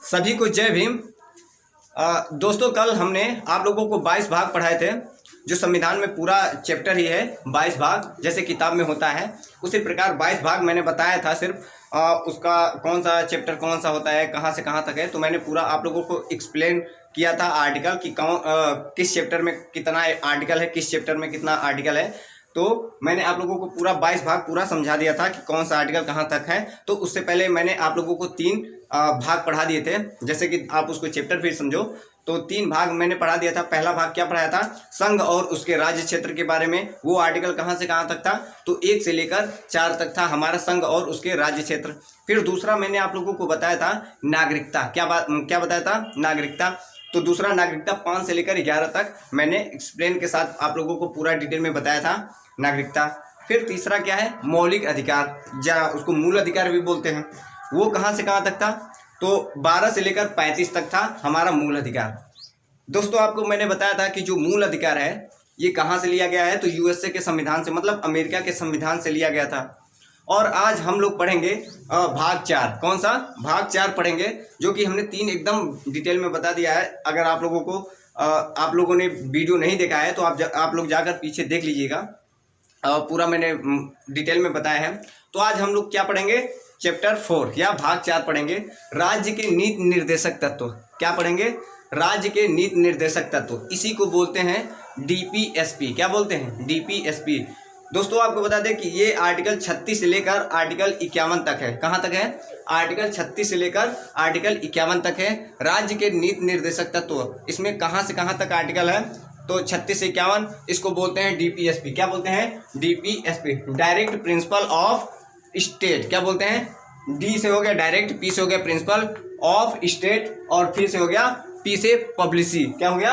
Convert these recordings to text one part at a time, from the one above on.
सभी को जय भीम। दोस्तों, कल हमने आप लोगों को 22 भाग पढ़ाए थे। जो संविधान में पूरा चैप्टर ही है 22 भाग, जैसे किताब में होता है उसी प्रकार 22 भाग मैंने बताया था। सिर्फ उसका कौन सा चैप्टर कौन सा होता है, कहाँ से कहाँ तक है, तो मैंने पूरा आप लोगों को एक्सप्लेन किया था आर्टिकल कि किस चैप्टर में कितना आर्टिकल है, किस चैप्टर में कितना आर्टिकल है। तो मैंने आप लोगों को पूरा 22 भाग पूरा समझा दिया था कि कौन सा आर्टिकल कहाँ तक है। तो उससे पहले मैंने आप लोगों को 3 भाग पढ़ा दिए थे, जैसे कि आप उसको चैप्टर फिर समझो। तो 3 भाग मैंने पढ़ा दिया था। पहला भाग क्या पढ़ाया था? संघ और उसके राज्य क्षेत्र के बारे में। वो आर्टिकल कहाँ से कहाँ तक था? तो 1 से लेकर 4 तक था हमारा संघ और उसके राज्य क्षेत्र। फिर दूसरा मैंने आप लोगों को बताया था नागरिकता। क्या बताया था? नागरिकता। तो दूसरा नागरिकता 5 से लेकर 11 तक मैंने एक्सप्लेन के साथ आप लोगों को पूरा डिटेल में बताया था नागरिकता। फिर तीसरा क्या है? मौलिक अधिकार, या उसको मूल अधिकार भी बोलते हैं। वो कहाँ से कहाँ तक था? तो 12 से लेकर 35 तक था हमारा मूल अधिकार। दोस्तों, आपको मैंने बताया था कि जो मूल अधिकार है ये कहाँ से लिया गया है? तो यूएसए के संविधान से, मतलब अमेरिका के संविधान से लिया गया था। और आज हम लोग पढ़ेंगे भाग 4। कौन सा? भाग 4 पढ़ेंगे, जो कि हमने 3 एकदम डिटेल में बता दिया है। अगर आप लोगों को आप लोगों ने वीडियो नहीं देखा है तो आप लोग जाकर पीछे देख लीजिएगा। पूरा मैंने डिटेल में बताया है। तो आज हम लोग क्या पढ़ेंगे? चैप्टर 4 या भाग 4 पढ़ेंगे, राज्य के नीति निर्देशक तत्व। क्या पढ़ेंगे? राज्य के नीति निर्देशक तत्व। इसी को बोलते हैं डीपीएसपी। क्या बोलते हैं? डीपीएसपी। दोस्तों, आपको बता दें कि ये आर्टिकल 36 से लेकर आर्टिकल 51 तक है। कहाँ तक है? आर्टिकल 36 से लेकर आर्टिकल 51 तक है राज्य के नीति निर्देशक तत्व। इसमें कहाँ से कहाँ तक आर्टिकल है? तो 36 से 51 इसको बोलते हैं डीपीएसपी। क्या बोलते हैं? DPSP, direct principle of state. क्या बोलते हैं? डी से हो गया डायरेक्ट, पी से हो गया प्रिंसिपल ऑफ स्टेट, और फिर से हो गया पी से पॉलिसी। क्या हो गया?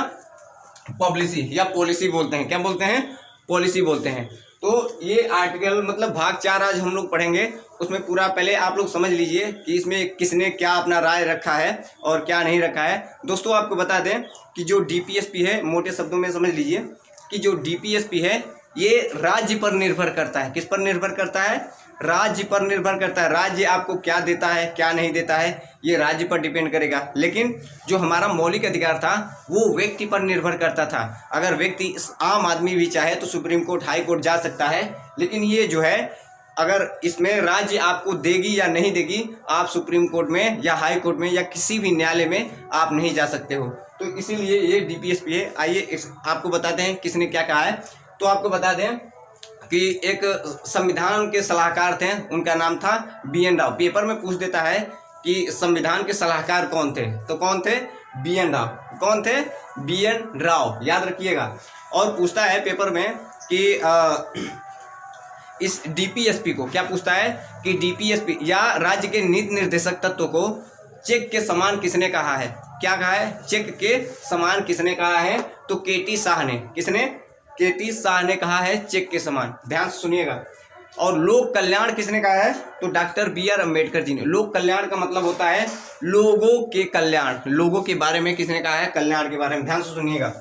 पॉलिसी या पॉलिसी बोलते हैं। क्या बोलते हैं? पॉलिसी बोलते हैं। तो ये आर्टिकल मतलब भाग 4 आज हम लोग पढ़ेंगे। उसमें पूरा पहले आप लोग समझ लीजिए कि इसमें किसने क्या अपना राय रखा है और क्या नहीं रखा है। दोस्तों, आपको बता दें कि जो डीपीएसपी है, मोटे शब्दों में समझ लीजिए कि जो डीपीएसपी है ये राज्य पर निर्भर करता है। किस पर निर्भर करता है? राज्य पर निर्भर करता है। राज्य आपको क्या देता है, क्या नहीं देता है, ये राज्य पर डिपेंड करेगा। लेकिन जो हमारा मौलिक अधिकार था वो व्यक्ति पर निर्भर करता था। अगर व्यक्ति, आम आदमी भी चाहे तो सुप्रीम कोर्ट, हाई कोर्ट जा सकता है। लेकिन ये जो है, अगर इसमें राज्य आपको देगी या नहीं देगी, आप सुप्रीम कोर्ट में या हाई कोर्ट में या किसी भी न्यायालय में आप नहीं जा सकते हो। तो इसीलिए ये डीपीएसपी है। आइए आपको बताते हैं किसने क्या कहा है। तो आपको बता दें कि एक संविधान के सलाहकार थे, उनका नाम था BN राव। पेपर में पूछ देता है कि संविधान के सलाहकार कौन थे, तो कौन थे? BN राव। कौन थे? BN राव, याद रखिएगा। और पूछता है पेपर में कि इस डीपीएसपी को क्या पूछता है कि डीपीएसपी या राज्य के नीति निर्देशक तत्व को चेक के समान किसने कहा है? क्या कहा है? चेक के समान किसने कहा है? तो KT शाह ने। किसने? KT शाह ने कहा है चेक के समान। ध्यान से सुनिएगा। और लोक कल्याण किसने कहा है? तो डॉक्टर BR अम्बेडकर जी ने। लोक कल्याण का मतलब होता है लोगों के कल्याण। लोगों के बारे में किसने कहा है? कल्याण के बारे में। ध्यान से सुनिएगा।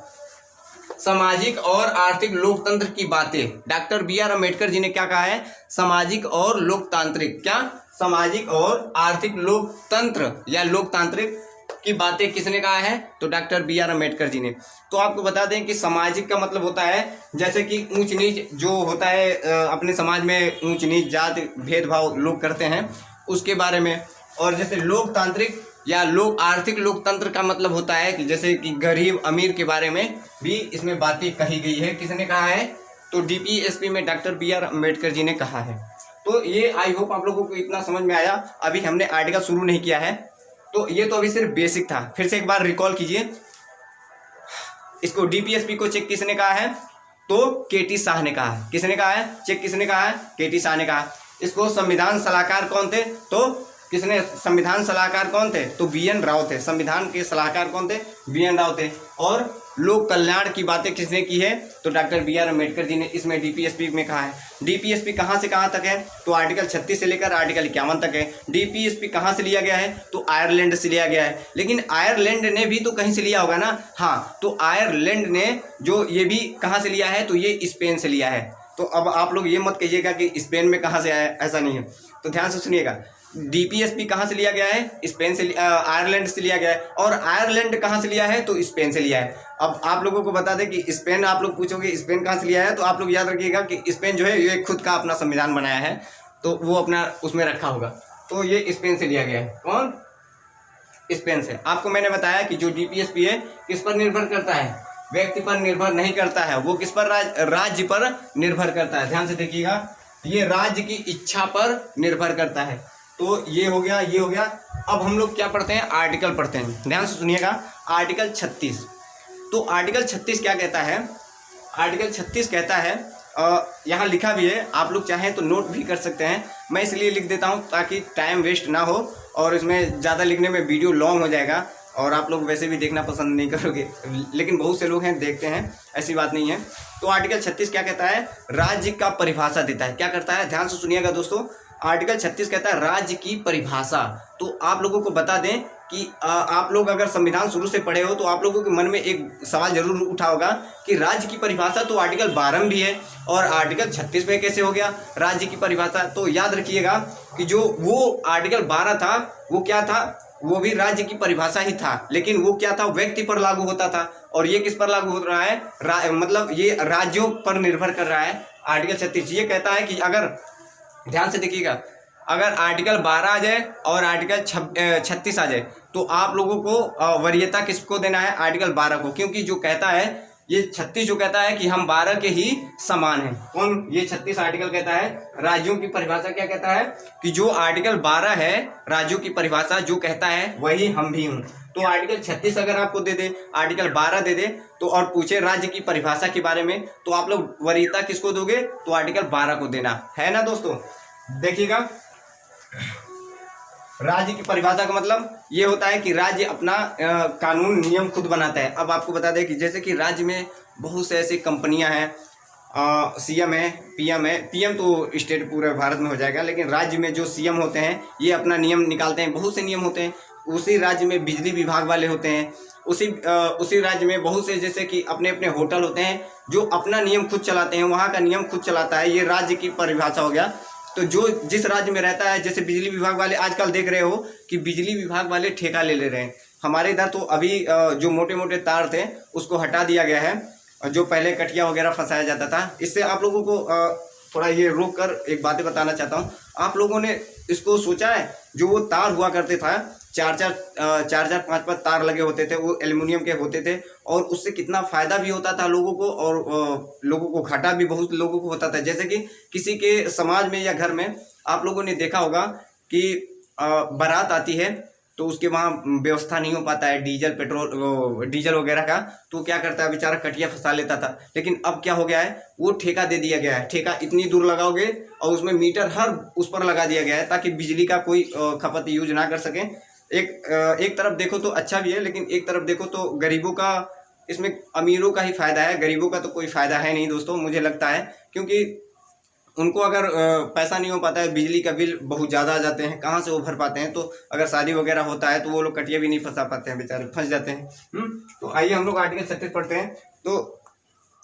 सामाजिक और आर्थिक लोकतंत्र की बातें डॉक्टर BR अम्बेडकर जी ने क्या कहा है? सामाजिक और लोकतांत्रिक। क्या? सामाजिक और आर्थिक लोकतंत्र या लोकतांत्रिक की बातें किसने कहा है? तो डॉक्टर BR अम्बेडकर जी ने। तो आपको बता दें कि सामाजिक का मतलब होता है जैसे कि ऊंच नीच जो होता है, अपने समाज में ऊंच नीच जाति भेदभाव लोग करते हैं उसके बारे में। और जैसे लोकतांत्रिक या आर्थिक लोकतंत्र का मतलब होता है कि जैसे कि गरीब अमीर के बारे में भी इसमें बातें कही गई है। किसने कहा है? तो डीपीएसपी में डॉक्टर BR अम्बेडकर जी ने कहा है। तो ये आई होप आप लोगों को इतना समझ में आया। अभी हमने आर्टिकल शुरू नहीं किया है, तो ये तो अभी सिर्फ बेसिक था। फिर से एक बार रिकॉल कीजिए इसको। डीपीएसपी को चेक किसने कहा है? तो KT शाह ने कहा है। किसने कहा है? चेक किसने कहा है? KT शाह ने कहा। इसको संविधान सलाहकार कौन थे? तो किसने? संविधान सलाहकार कौन थे? तो BN राव थे। संविधान के सलाहकार कौन थे? BN राव थे। और लोक कल्याण की बातें किसने की है? तो डॉक्टर BR अम्बेडकर जी ने इसमें डीपीएसपी में कहा है। डीपीएसपी कहाँ से कहाँ तक है? तो आर्टिकल 36 से लेकर आर्टिकल 51 तक है। डीपीएसपी कहाँ से लिया गया है? तो आयरलैंड से लिया गया है। लेकिन आयरलैंड ने भी तो कहीं से लिया होगा ना? हाँ, तो आयरलैंड ने जो ये भी कहाँ से लिया है? तो ये स्पेन से लिया है। तो अब आप लोग ये मत कहिएगा कि स्पेन में कहाँ से आया, ऐसा नहीं है। तो ध्यान से सुनिएगा। डीपीएसपी कहाँ से लिया गया है? स्पेन से, आयरलैंड से लिया गया है। और आयरलैंड कहाँ से लिया है? तो स्पेन से लिया है। अब आप लोगों को बता दें कि स्पेन, आप लोग पूछोगे स्पेन कहाँ से लिया है, तो आप लोग याद रखिएगा कि स्पेन जो है ये खुद का अपना संविधान बनाया है, तो वो अपना उसमें रखा होगा, तो ये स्पेन से लिया गया है। कौन? स्पेन से। आपको मैंने बताया कि जो डीपीएसपी है किस पर निर्भर करता है? व्यक्ति पर निर्भर नहीं करता है, वो किस पर? राज्य पर निर्भर करता है। ध्यान से देखिएगा, ये राज्य की इच्छा पर निर्भर करता है। तो ये हो गया, ये हो गया। अब हम लोग क्या पढ़ते हैं? आर्टिकल पढ़ते हैं। ध्यान से सुनिएगा, आर्टिकल 36। तो आर्टिकल 36 क्या कहता है? आर्टिकल 36 कहता है, यहाँ लिखा भी है, आप लोग चाहें तो नोट भी कर सकते हैं, मैं इसलिए लिख देता हूँ ताकि टाइम वेस्ट ना हो, और इसमें ज़्यादा लिखने में वीडियो लॉन्ग हो जाएगा और आप लोग वैसे भी देखना पसंद नहीं करोगे, लेकिन बहुत से लोग हैं देखते हैं, ऐसी बात नहीं है। तो आर्टिकल 36 क्या कहता है? राज्य का परिभाषा देता है। क्या करता है? ध्यान से सुनिएगा दोस्तों, आर्टिकल 36 कहता है राज्य की परिभाषा। तो आप लोगों को बता दें कि आप लोग अगर संविधान शुरू से पढ़े हो तो आप लोगों के मन में एक सवाल जरूर उठा होगा कि राज्य की परिभाषा तो आर्टिकल 12 में भी है और आर्टिकल 36 में कैसे हो गया राज्य की परिभाषा? तो याद रखिएगा कि जो वो आर्टिकल 12 था वो क्या था? वो भी राज्य की परिभाषा ही था, लेकिन वो क्या था? व्यक्ति पर लागू होता था। और ये किस पर लागू हो रहा है? मतलब ये राज्यों पर निर्भर कर रहा है। आर्टिकल 36 ये कहता है कि अगर, ध्यान से देखिएगा, अगर आर्टिकल 12 आ जाए और आर्टिकल 36 आ जाए तो आप लोगों को वरीयता किसको देना है? आर्टिकल 12 को, क्योंकि जो कहता है ये 36 जो कहता है कि हम 12 के ही समान हैं। कौन? ये 36 आर्टिकल कहता है, राज्यों की परिभाषा क्या कहता है कि जो आर्टिकल 12 है राज्यों की परिभाषा जो कहता है वही हम भी हूँ। तो आर्टिकल 36 अगर आपको दे दे, आर्टिकल 12 दे दे तो, और पूछे राज्य की परिभाषा के बारे में, तो आप लोग वरीयता किसको दोगे? तो आर्टिकल 12 को देना है ना दोस्तों। देखिएगा, राज्य की परिभाषा का मतलब ये होता है कि राज्य अपना कानून नियम खुद बनाता है। अब आपको बता दें कि जैसे कि राज्य में बहुत से ऐसी कंपनियां हैं, सीएम है, पीएम है। पीएम तो स्टेट पूरे भारत में हो जाएगा, लेकिन राज्य में जो सीएम होते हैं ये अपना नियम निकालते हैं। बहुत से नियम होते हैं। उसी राज्य में बिजली विभाग वाले होते हैं, उसी राज्य में बहुत से जैसे कि अपने अपने होटल होते हैं जो अपना नियम खुद चलाते हैं, वहाँ का नियम खुद चलाता है। ये राज्य की परिभाषा हो गया। तो जो जिस राज्य में रहता है, जैसे बिजली विभाग वाले आजकल देख रहे हो कि बिजली विभाग वाले ठेका ले रहे हैं। हमारे इधर तो अभी जो मोटे मोटे तार थे उसको हटा दिया गया है, जो पहले कटिया वगैरह फंसाया जाता था। इससे आप लोगों को थोड़ा ये रोक कर एक बातें बताना चाहता हूँ। आप लोगों ने इसको सोचा है, जो वो तार हुआ करते था, चार 5 तार लगे होते थे, वो एल्युमिनियम के होते थे, और उससे कितना फ़ायदा भी होता था लोगों को, और लोगों को घाटा भी बहुत लोगों को होता था। जैसे कि किसी के समाज में या घर में आप लोगों ने देखा होगा कि बारात आती है तो उसके वहाँ व्यवस्था नहीं हो पाता है डीजल वगैरह का, तो क्या करता है बेचारा, कटिया फंसा लेता था। लेकिन अब क्या हो गया है, वो ठेका दे दिया गया है। ठेका इतनी दूर लगाओगे और उसमें मीटर हर उस पर लगा दिया गया है ताकि बिजली का कोई खपत यूज ना कर सकें। एक तरफ देखो तो अच्छा भी है, लेकिन एक तरफ देखो तो गरीबों का, इसमें अमीरों का ही फायदा है, गरीबों का तो कोई फायदा है नहीं दोस्तों, मुझे लगता है। क्योंकि उनको अगर पैसा नहीं हो पाता है, बिजली का बिल बहुत ज़्यादा आ जाते हैं, कहाँ से वो भर पाते हैं? तो अगर शादी वगैरह होता है तो वो लोग कटिया भी नहीं फंसा पाते हैं, बेचारे फंस जाते हैं। तो आइए हम लोग आर्टिकल 36 पढ़ते हैं। तो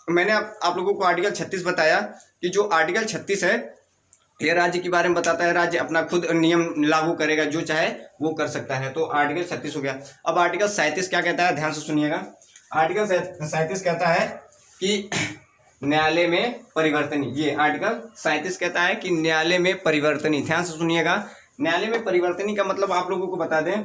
मैंने आप लोगों को आर्टिकल 36 बताया कि जो आर्टिकल 36 है ये राज्य के बारे में बताता है। राज्य अपना खुद नियम लागू करेगा, जो चाहे वो कर सकता है। तो आर्टिकल 36 हो गया। अब आर्टिकल 37 क्या कहता है? ध्यान से सुनिएगा। आर्टिकल 37 कहता है कि न्यायालय में परिवर्तनी। ये आर्टिकल 37 कहता है कि न्यायालय में परिवर्तनी। ध्यान से सुनिएगा, न्यायालय में परिवर्तनी का मतलब आप लोगों को बता दें।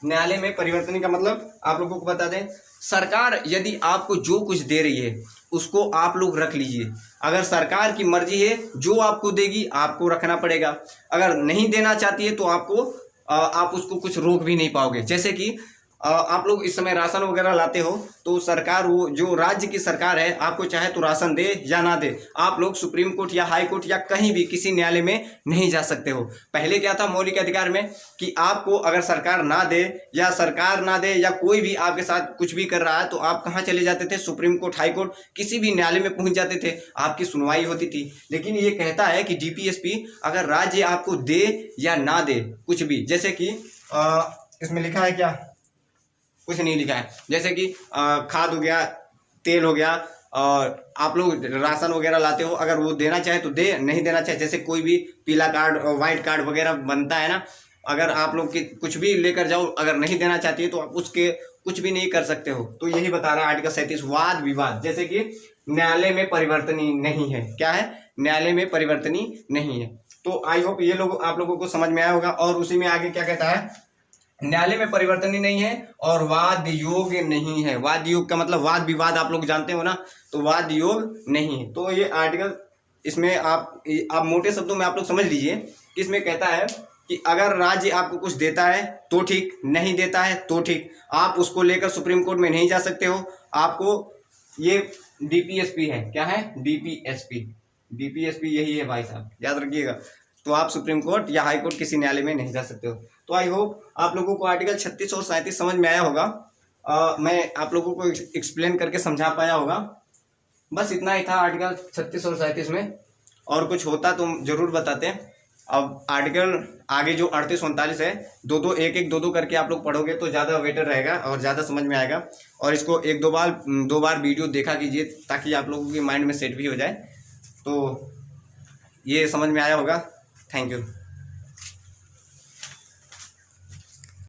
न्यायालय में परिवर्तनी का मतलब आप लोगों को बता दें, सरकार यदि आपको जो कुछ दे रही है उसको आप लोग रख लीजिए। अगर सरकार की मर्जी है, जो आपको देगी आपको रखना पड़ेगा। अगर नहीं देना चाहती है तो आप उसको कुछ रोक भी नहीं पाओगे। जैसे कि आप लोग इस समय राशन वगैरह लाते हो तो सरकार, वो जो राज्य की सरकार है, आपको चाहे तो राशन दे या ना दे, आप लोग सुप्रीम कोर्ट या हाई कोर्ट या कहीं भी किसी न्यायालय में नहीं जा सकते हो। पहले क्या था मौलिक अधिकार में कि आपको अगर सरकार ना दे या कोई भी आपके साथ कुछ भी कर रहा है तो आप कहाँ चले जाते थे? सुप्रीम कोर्ट, हाई कोर्ट, किसी भी न्यायालय में पहुंच जाते थे, आपकी सुनवाई होती थी। लेकिन ये कहता है कि डीपीएसपी अगर राज्य आपको दे या ना दे कुछ भी, जैसे कि इसमें लिखा है क्या? कुछ नहीं लिखा है। जैसे कि खाद हो गया, तेल हो गया, और आप लोग राशन वगैरह लाते हो, अगर वो देना चाहे तो दे, नहीं देना चाहे जैसे कोई भी पीला कार्ड वाइट कार्ड वगैरह बनता है ना, अगर आप लोग की कुछ भी लेकर जाओ, अगर नहीं देना चाहती है तो आप उसके कुछ भी नहीं कर सकते हो। तो यही बता रहा है आर्टिकल 37 वाद विवाद, जैसे कि न्यायालय में परिवर्तनीय नहीं है। क्या है? न्यायालय में परिवर्तनीय नहीं है। तो आई होप ये लोग आप लोगों को समझ में आया होगा। और उसी में आगे क्या कहता है, न्यायालय में परिवर्तनीय नहीं है और वाद योग्य नहीं है। वाद योग का मतलब वाद विवाद आप लोग जानते हो ना, तो वाद योग नहीं है। तो ये आर्टिकल इसमें आप मोटे शब्दों में आप लोग समझ लीजिए, इसमें कहता है कि अगर राज्य आपको कुछ देता है तो ठीक, नहीं देता है तो ठीक, आप उसको लेकर सुप्रीम कोर्ट में नहीं जा सकते हो। आपको ये डीपीएसपी है, क्या है? डीपीएसपी यही है भाई साहब, याद रखिएगा। तो आप सुप्रीम कोर्ट या हाई कोर्ट किसी न्यायालय में नहीं जा सकते हो। तो आई होप आप लोगों को आर्टिकल 36 और 37 समझ में आया होगा। मैं आप लोगों को एक्सप्लेन करके समझा पाया होगा। बस इतना ही था आर्टिकल 36 और 37 में, और कुछ होता तो जरूर बताते हैं। अब आर्टिकल आगे जो 38-39 है, दो दो करके आप लोग पढ़ोगे तो ज़्यादा बेटर रहेगा और ज़्यादा समझ में आएगा। और इसको एक दो बार वीडियो देखा कीजिए ताकि आप लोगों के माइंड में सेट भी हो जाए। तो ये समझ में आया होगा। Thank you.